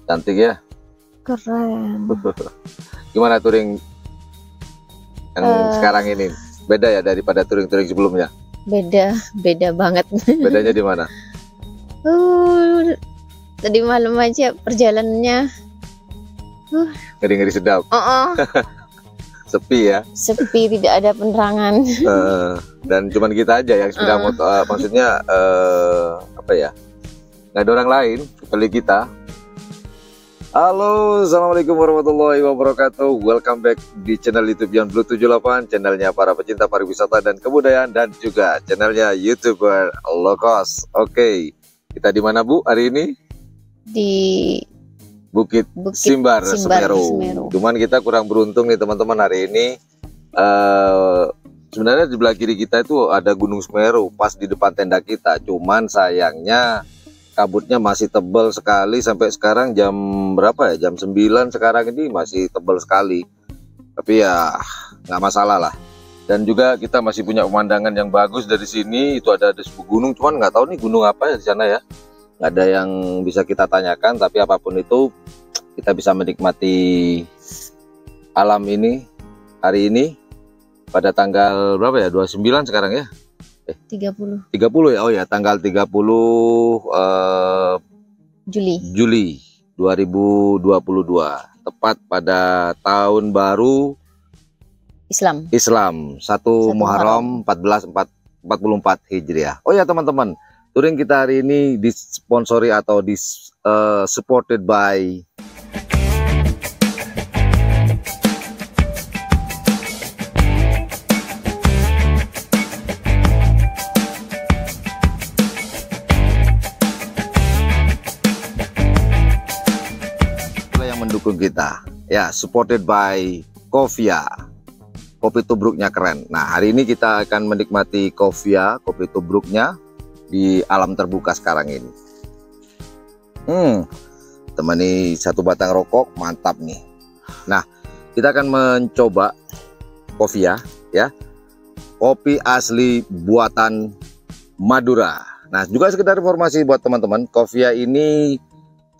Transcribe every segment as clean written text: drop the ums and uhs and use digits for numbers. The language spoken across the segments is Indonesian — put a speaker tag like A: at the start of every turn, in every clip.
A: Cantik ya.
B: Keren.
A: Gimana touring yang sekarang ini? Beda ya daripada touring-touring sebelumnya?
B: Beda banget.
A: Bedanya di mana?
B: Tadi malam aja perjalanannya
A: Ngeri-ngeri sedap. Sepi ya.
B: Sepi, tidak ada penerangan.
A: Dan cuman kita aja yang sepeda motor, maksudnya apa ya, nggak ada orang lain kecuali kita. Halo, assalamualaikum warahmatullahi wabarakatuh. Welcome back di channel YouTube Beyond Blue 78, channelnya para pecinta pariwisata dan kebudayaan, dan juga channelnya YouTuber low cost. Oke, kita di mana Bu hari ini?
B: Di
A: Bukit Simbar, Semeru. Cuman kita kurang beruntung nih teman-teman hari ini. Sebenarnya di belah kiri kita itu ada Gunung Semeru pas di depan tenda kita. Cuman sayangnya kabutnya masih tebal sekali sampai sekarang jam berapa ya? Jam 9 sekarang ini masih tebal sekali. Tapi ya nggak masalah lah. Dan juga kita masih punya pemandangan yang bagus dari sini. Itu ada sebuah gunung, cuman nggak tahu nih gunung apa ya di sana ya. Nggak ada yang bisa kita tanyakan, tapi apapun itu kita bisa menikmati alam ini hari ini pada tanggal berapa ya, 29 sekarang ya, 30 ya, oh ya tanggal 30 Juli 2022, tepat pada tahun baru Islam 1 Muharram 1444 Hijriah. Oh ya teman-teman, touring kita hari ini disponsori atau supported by yang mendukung kita ya, supported by Coffia. Kopi tubruknya keren. Nah hari ini kita akan menikmati Coffia, kopi tubruknya di alam terbuka sekarang ini. Temani satu batang rokok, mantap nih. Nah, kita akan mencoba Coffia ya. Kopi asli buatan Madura. Nah, juga sekedar informasi buat teman-teman, Coffia ini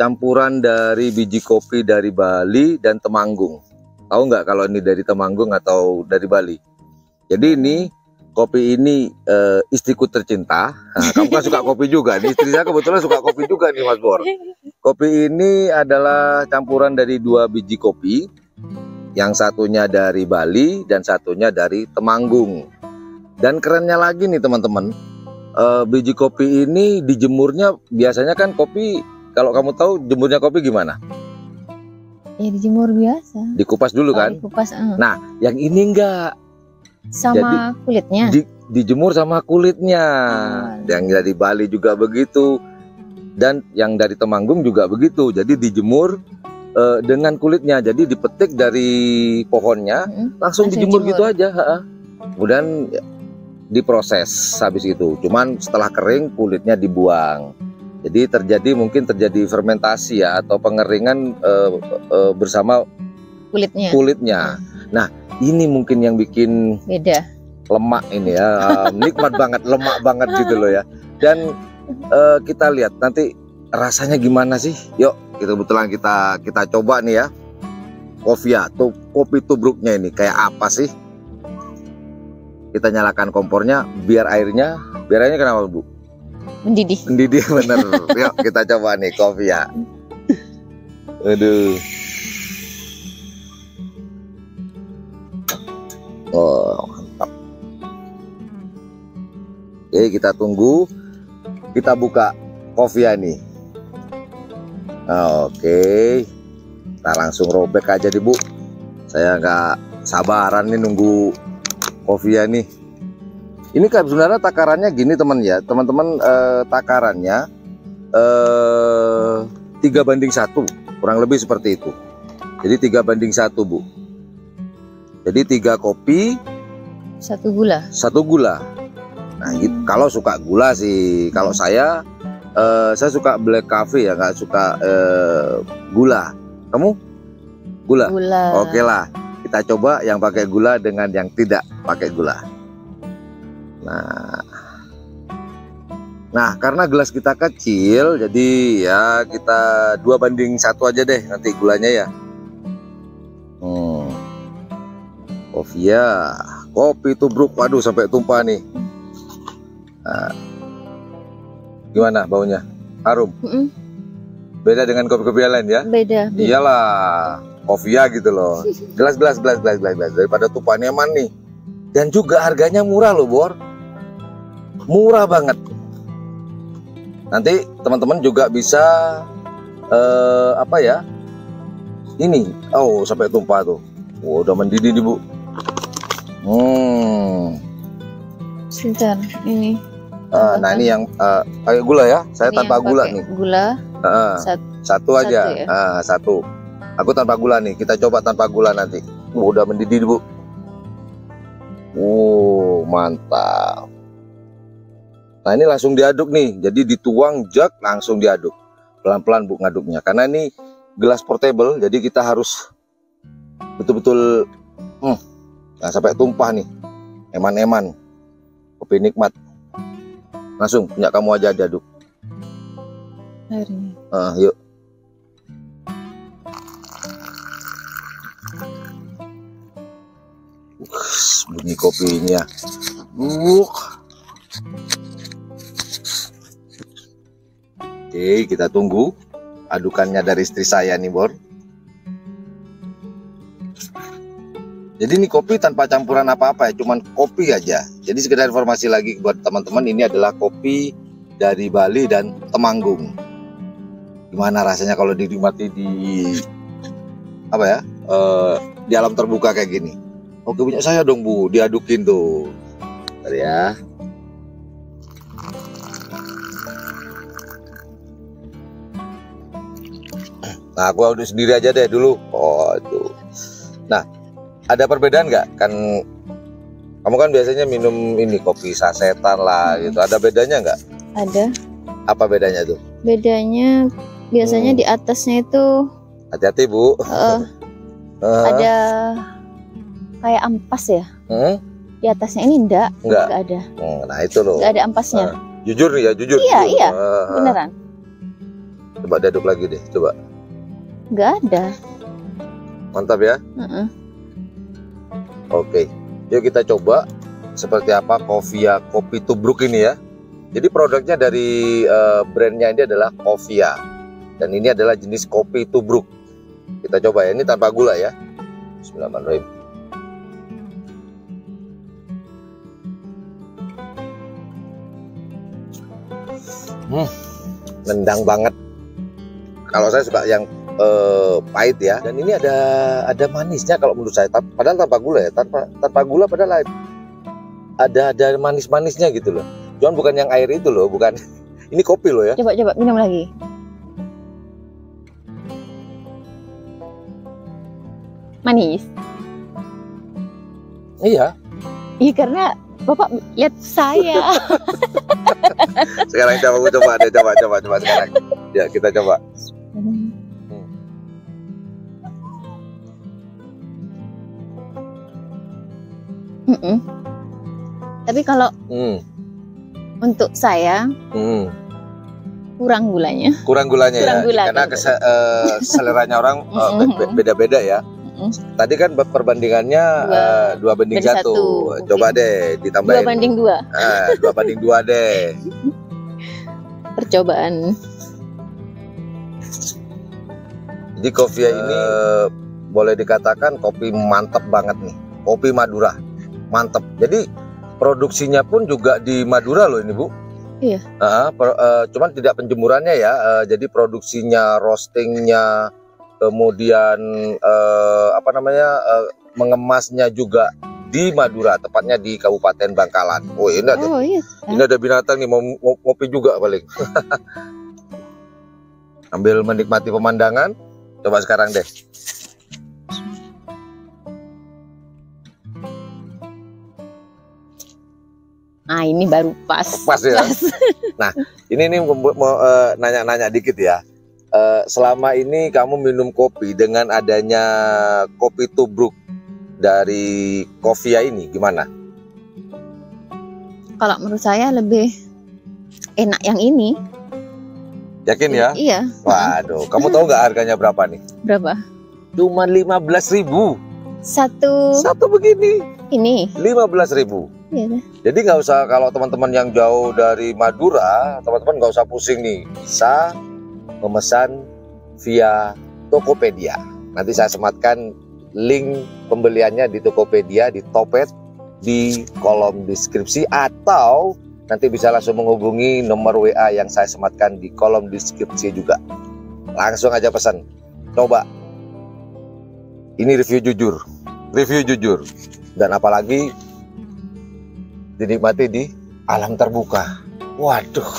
A: campuran dari biji kopi dari Bali dan Temanggung. Tahu nggak kalau ini dari Temanggung atau dari Bali? Jadi ini kopi ini istriku tercinta. Nah, kamu kan suka kopi juga. Istri saya kebetulan suka kopi juga nih Mas Bor. Kopi ini adalah campuran dari 2 biji kopi. Yang satunya dari Bali dan satunya dari Temanggung. Dan kerennya lagi nih teman-teman, biji kopi ini dijemurnya biasanya kan kopi, kalau kamu tahu jemurnya kopi gimana?
B: Ya dijemur biasa.
A: Dikupas dulu kan?
B: Dikupas.
A: Nah, yang ini enggak.
B: Sama
A: jadi,
B: kulitnya?
A: Dijemur sama kulitnya. Yang dari Bali juga begitu. Dan yang dari Temanggung juga begitu. Jadi dijemur dengan kulitnya. Jadi dipetik dari pohonnya, langsung dijemur gitu aja. Kemudian diproses habis itu. Cuman setelah kering kulitnya dibuang. Jadi mungkin terjadi fermentasi ya, atau pengeringan bersama kulitnya. Nah, ini mungkin yang bikin
B: beda.
A: Lemak ini ya, nikmat banget, lemak banget gitu loh ya. Dan kita lihat nanti rasanya gimana sih. Yuk, kebetulan kita coba nih ya. Coffia tuh, kopi tubruknya ini kayak apa sih? Kita nyalakan kompornya biar airnya kenapa Bu? Mendidih bener. Yuk kita coba nih Coffia. Aduh. Oh mantap. Oke, kita tunggu. Kita buka Coffia nih. Oke, kita langsung robek aja nih Bu. Saya nggak sabaran nih nunggu Coffia nih. Ini kan sebenarnya takarannya gini teman-teman, takarannya 3:1, kurang lebih seperti itu. Jadi 3:1 Bu. Jadi 3 kopi 1 gula. Nah gitu. Kalau suka gula sih, kalau saya suka black coffee ya, nggak suka gula. Kamu gula? Oke lah, kita coba yang pakai gula dengan yang tidak pakai gula. Nah, Nah, karena gelas kita kecil, jadi ya kita 2:1 aja deh nanti gulanya ya. Qovia, kopi tubruk, waduh sampai tumpah nih. Nah, gimana baunya? Harum? Beda dengan kopi-kopi yang lain ya?
B: Beda.
A: Iyalah, Qovia gitu loh. Gelas daripada tumpah nyaman nih. Dan juga harganya murah loh, Bor. Murah banget. Nanti teman-teman juga bisa apa ya? Ini, oh sampai tumpah tuh. Oh, udah mendidih nih, Bu.
B: Sebentar, ini.
A: Nah ini yang pakai gula ya. Saya
B: Ini
A: tanpa gula nih.
B: Gula.
A: Satu aja.
B: Ya?
A: Satu. Aku tanpa gula nih. Kita coba tanpa gula nanti. Udah mendidih, Bu. Mantap. Nah ini langsung diaduk nih. Jadi dituang jak langsung diaduk. Pelan-pelan, Bu, ngaduknya. Karena ini gelas portable. Jadi kita harus betul-betul nah, sampai tumpah nih. Eman-eman. Kopi nikmat. Langsung punya kamu aja diaduk. Yuk. Bunyi kopinya. Oke, kita tunggu adukannya dari istri saya nih, Bor. Jadi ini kopi tanpa campuran apa-apa ya, cuman kopi aja. Jadi sekedar informasi lagi buat teman-teman, ini adalah kopi dari Bali dan Temanggung. Gimana rasanya kalau dinikmati di apa ya? Di alam terbuka kayak gini. Oke, punya saya dong, Bu, diadukin tuh. Bentar ya. Nah, aku aduk sendiri aja deh dulu. Oh, tuh. Nah, ada perbedaan nggak? Kan kamu kan biasanya minum ini kopi sasetan lah gitu. Ada bedanya nggak?
B: Ada.
A: Apa bedanya tuh?
B: Bedanya biasanya di atasnya itu
A: hati-hati, Bu.
B: Ada kayak ampas ya. Di atasnya ini enggak ada.
A: Nah itu loh.
B: Enggak ada ampasnya.
A: Jujur nih ya, jujur.
B: Iya. Beneran.
A: Coba diaduk lagi deh, coba.
B: Enggak ada.
A: Mantap ya. Oke, yuk kita coba seperti apa Qovia kopi tubruk ini ya. Jadi produknya dari brandnya ini adalah Qovia. Dan ini adalah jenis kopi tubruk. Kita coba ya, ini tanpa gula ya. Bismillahirrahmanirrahim. Nendang banget. Kalau saya suka yang pahit ya, dan ini ada manisnya kalau menurut saya, padahal tanpa gula ya, tanpa gula padahal ada manis-manisnya gitu loh. Cuman bukan yang air itu loh, bukan. Ini kopi loh ya.
B: Coba minum lagi. Manis.
A: Iya.
B: Iya, karena Bapak lihat saya.
A: Sekarang coba sekarang. Ya, kita coba.
B: Tapi kalau untuk saya kurang gulanya.
A: Kurang gulanya ya.
B: Gula,
A: karena seleranya orang beda-beda ya. Tadi kan perbandingannya 2:1. Coba deh ditambahin
B: 2:2.
A: 2:2 deh.
B: Percobaan.
A: Jadi Qovia ini boleh dikatakan kopi mantep banget nih. Kopi Madura. Mantep. Jadi produksinya pun juga di Madura loh ini, Bu.
B: Iya.
A: Cuman tidak penjemurannya ya. Jadi produksinya, roastingnya, kemudian mengemasnya juga di Madura, tepatnya di Kabupaten Bangkalan. Oh ini ada, ini ada binatang nih mau ngopi juga paling. Ambil menikmati pemandangan. Coba sekarang deh.
B: Nah ini baru pas.
A: Pas ya. Nah ini mau nanya-nanya dikit ya. Selama ini kamu minum kopi dengan adanya kopi tubruk dari Qovia ini gimana?
B: Kalau menurut saya lebih enak yang ini.
A: Yakin ya?
B: Iya.
A: Waduh, kamu tahu nggak harganya berapa nih?
B: Berapa?
A: Cuma 15.000.
B: Satu
A: begini.
B: ini.
A: 15.000.
B: Iya.
A: Jadi nggak usah, kalau teman-teman yang jauh dari Madura, teman-teman nggak usah pusing nih. Bisa memesan via Tokopedia. Nanti saya sematkan link pembeliannya di Tokopedia, di Topet, di kolom deskripsi, atau nanti bisa langsung menghubungi nomor WA yang saya sematkan di kolom deskripsi juga. Langsung aja pesan. Coba. Ini review jujur. Dan apalagi dinikmati di alam terbuka. Waduh.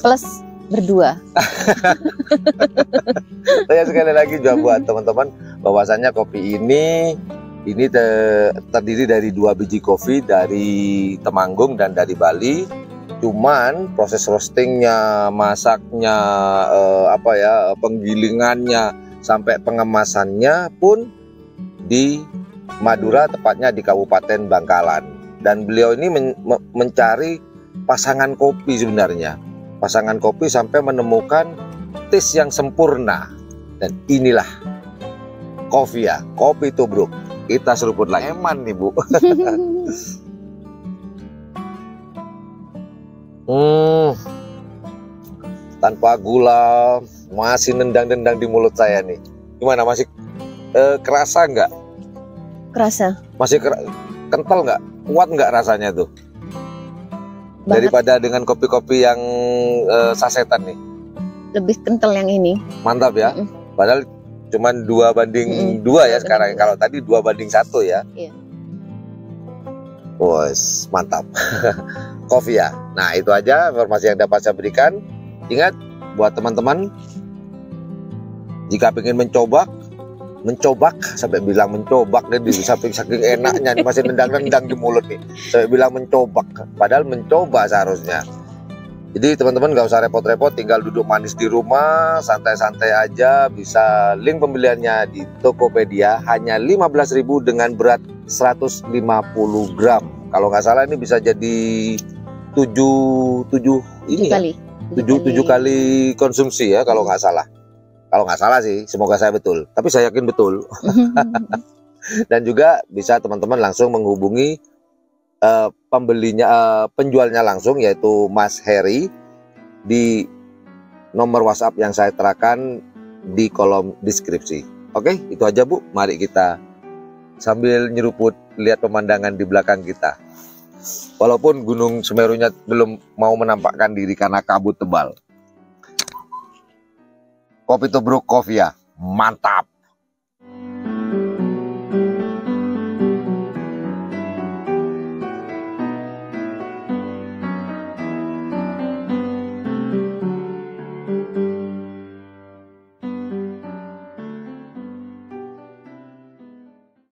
B: Plus berdua.
A: Saya sekali lagi juga buat teman-teman bahwasannya kopi ini terdiri dari 2 biji kopi dari Temanggung dan dari Bali. Cuman proses roastingnya, masaknya, penggilingannya sampai pengemasannya pun di Madura, tepatnya di Kabupaten Bangkalan. Dan beliau ini mencari pasangan kopi sebenarnya. Pasangan kopi sampai menemukan taste yang sempurna. Dan inilah Coffia, kopi tubruk. Kita seruput lagi. Eman nih, Bu. Tanpa gula, masih nendang-nendang di mulut saya nih. Gimana, masih kerasa nggak?
B: Kerasa.
A: Masih kental nggak? Kuat nggak rasanya tuh?
B: Banget.
A: Daripada dengan kopi-kopi yang sasetan nih.
B: Lebih kental yang ini.
A: Mantap ya. Padahal cuman 2:2 ya sekarang. Kalau tadi 2:1 ya.
B: Iya.
A: Bos, mantap. Coffia. Nah, itu aja informasi yang dapat saya berikan. Ingat buat teman-teman, jika ingin mencoba sampai bilang mencobak deh, saking enaknya nih, masih nendang-nendang di mulut nih, sampai bilang mencobak, padahal mencoba seharusnya. Jadi teman-teman nggak usah repot-repot, tinggal duduk manis di rumah, santai-santai aja. Bisa link pembeliannya di Tokopedia, hanya 15.000 dengan berat 150 gram. Kalau nggak salah ini bisa jadi 7 kali konsumsi ya, kalau nggak salah. Kalau nggak salah sih, semoga saya betul. Tapi saya yakin betul. Dan juga bisa teman-teman langsung menghubungi penjualnya langsung, yaitu Mas Heri, di nomor WhatsApp yang saya terakan di kolom deskripsi. Oke, itu aja Bu. Mari kita sambil nyeruput lihat pemandangan di belakang kita. Walaupun Gunung Semerunya belum mau menampakkan diri karena kabut tebal. Kopi tubruk Coffia, mantap.